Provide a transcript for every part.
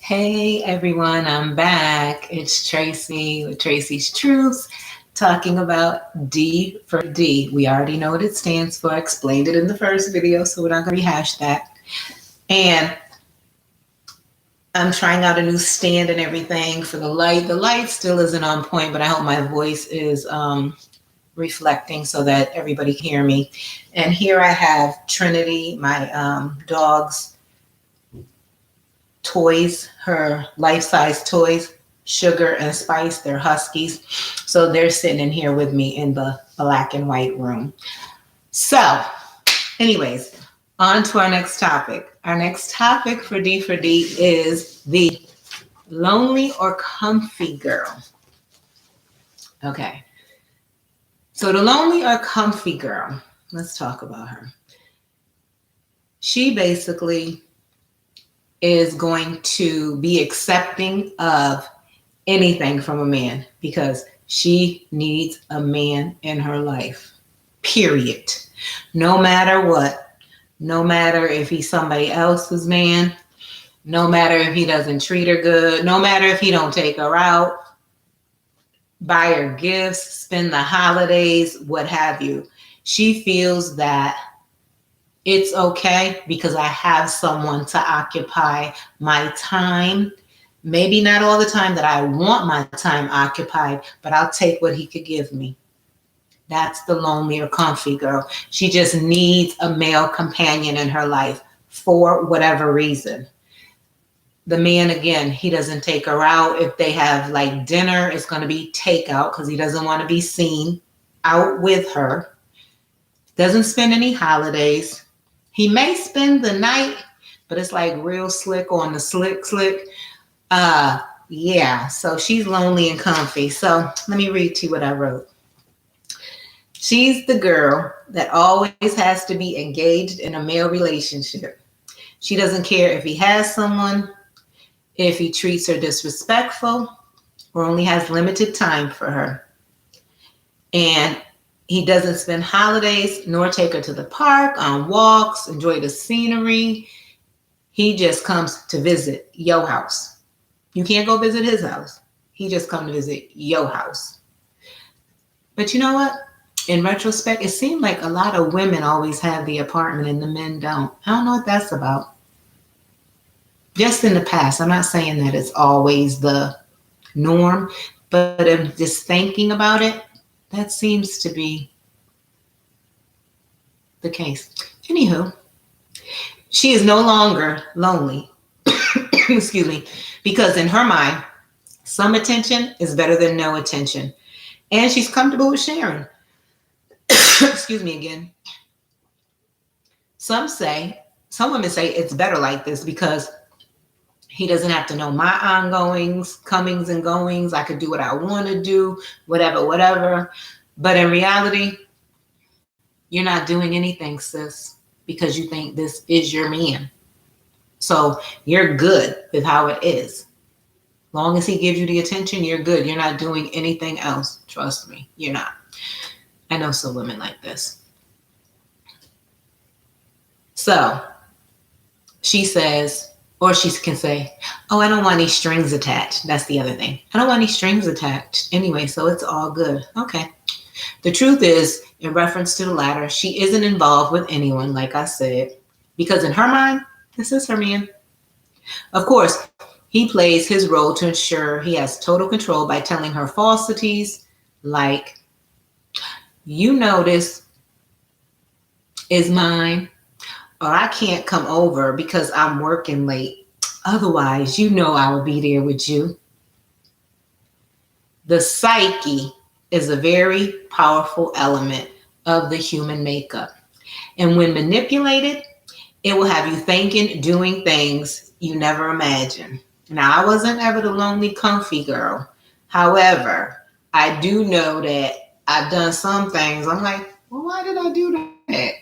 Hey everyone, I'm back. It's Tracy with Tracy's Truths talking about D4D. We already know what it stands for. I explained it in the first video, so we're not going to rehash that. And I'm trying out a new stand and everything for the light. The light still isn't on point, but I hope my voice is reflecting so that everybody can hear me. And here I have Trinity, my dog's toys, her life-size toys, Sugar and Spice. They're huskies. So they're sitting in here with me in the black and white room. So anyways, on to our next topic. Our next topic for D4D is the lonely or comfy girl. Okay. So the lonely or comfy girl, let's talk about her. She basically is going to be accepting of anything from a man because she needs a man in her life, period. No matter what, no matter if he's somebody else's man, no matter if he doesn't treat her good, no matter if he don't take her out, buy her gifts, spend the holidays, what have you. She feels that it's okay because I have someone to occupy my time. Maybe not all the time that I want my time occupied, but I'll take what he could give me. That's the lonely or comfy girl. She just needs a male companion in her life for whatever reason. The man, again, he doesn't take her out. If they have like dinner, it's going to be takeout because he doesn't want to be seen out with her. Doesn't spend any holidays. He may spend the night, but it's like real slick on the slick. Yeah, so she's lonely and comfy. So let me read to you what I wrote. She's the girl that always has to be engaged in a male relationship. She doesn't care if he has someone, if he treats her disrespectful, or only has limited time for her. And he doesn't spend holidays nor take her to the park, on walks, enjoy the scenery. He just comes to visit your house. You can't go visit his house. He just come to visit your house. But you know what? In retrospect, it seemed like a lot of women always have the apartment and the men don't. I don't know what that's about. Just in the past, I'm not saying that it's always the norm, but I'm just thinking about it. That seems to be the case. Anywho, she is no longer lonely. Excuse me. Because in her mind, some attention is better than no attention. And she's comfortable with sharing. Excuse me again. Some women say it's better like this because he doesn't have to know my ongoings, comings and goings. I could do what I want to do, whatever. But in reality, you're not doing anything, sis, because you think this is your man. So you're good with how it is. Long as he gives you the attention, you're good. You're not doing anything else. Trust me, you're not. I know some women like this. So she says, or she can say, oh, I don't want any strings attached. That's the other thing. I don't want any strings attached anyway, so it's all good. Okay. The truth is, in reference to the latter, she isn't involved with anyone, like I said, because in her mind, this is her man. Of course, he plays his role to ensure he has total control by telling her falsities like, you know this is mine, or I can't come over because I'm working late. Otherwise, you know I will be there with you. The psyche is a very powerful element of the human makeup. And when manipulated, it will have you thinking, doing things you never imagined. Now, I wasn't ever the lonely, comfy girl. However, I do know that I've done some things. I'm like, well, why did I do that?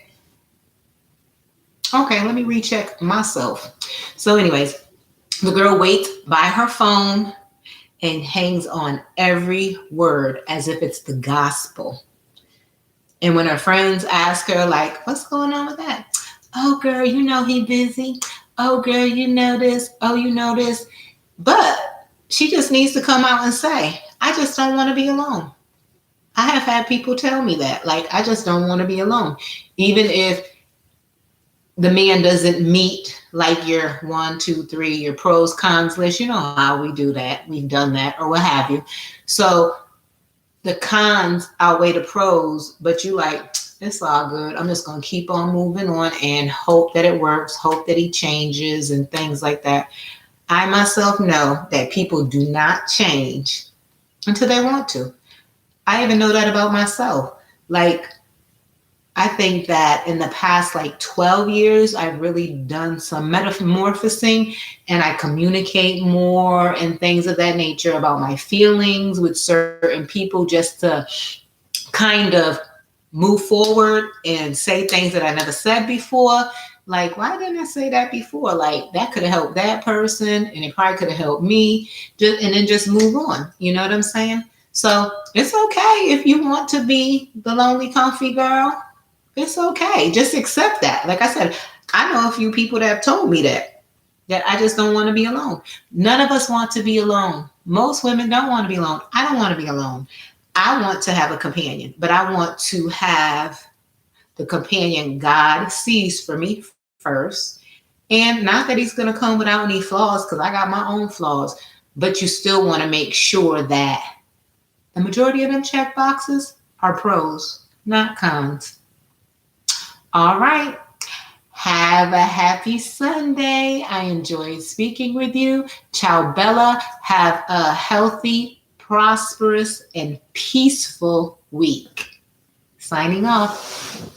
Okay, let me recheck myself. So anyways, the girl waits by her phone and hangs on every word as if it's the gospel. And when her friends ask her, like, what's going on with that? Oh, girl, you know he busy. Oh, girl, you know this. Oh, you know this. But she just needs to come out and say, I just don't want to be alone. I have had people tell me that. Like, I just don't want to be alone. Even if the man doesn't meet like your one, two, three, your pros, cons list. You know how we do that. We've done that or what have you. So the cons outweigh the pros, but you like, it's all good. I'm just going to keep on moving on and hope that it works, hope that he changes and things like that. I myself know that people do not change until they want to. I even know that about myself. Like, I think that in the past like 12 years, I've really done some metamorphosing and I communicate more and things of that nature about my feelings with certain people just to kind of move forward and say things that I never said before. Like, why didn't I say that before? Like, that could have helped that person and it probably could have helped me. Just, and then just move on. You know what I'm saying? So it's okay if you want to be the lonely, comfy girl. It's okay. Just accept that. Like I said, I know a few people that have told me that I just don't want to be alone. None of us want to be alone. Most women don't want to be alone. I don't want to be alone. I want to have a companion, but I want to have the companion God sees for me first. And not that he's going to come without any flaws, because I got my own flaws, but you still want to make sure that the majority of them check boxes are pros, not cons. All right. Have a happy Sunday. I enjoyed speaking with you. Ciao, Bella. Have a healthy, prosperous, and peaceful week. Signing off.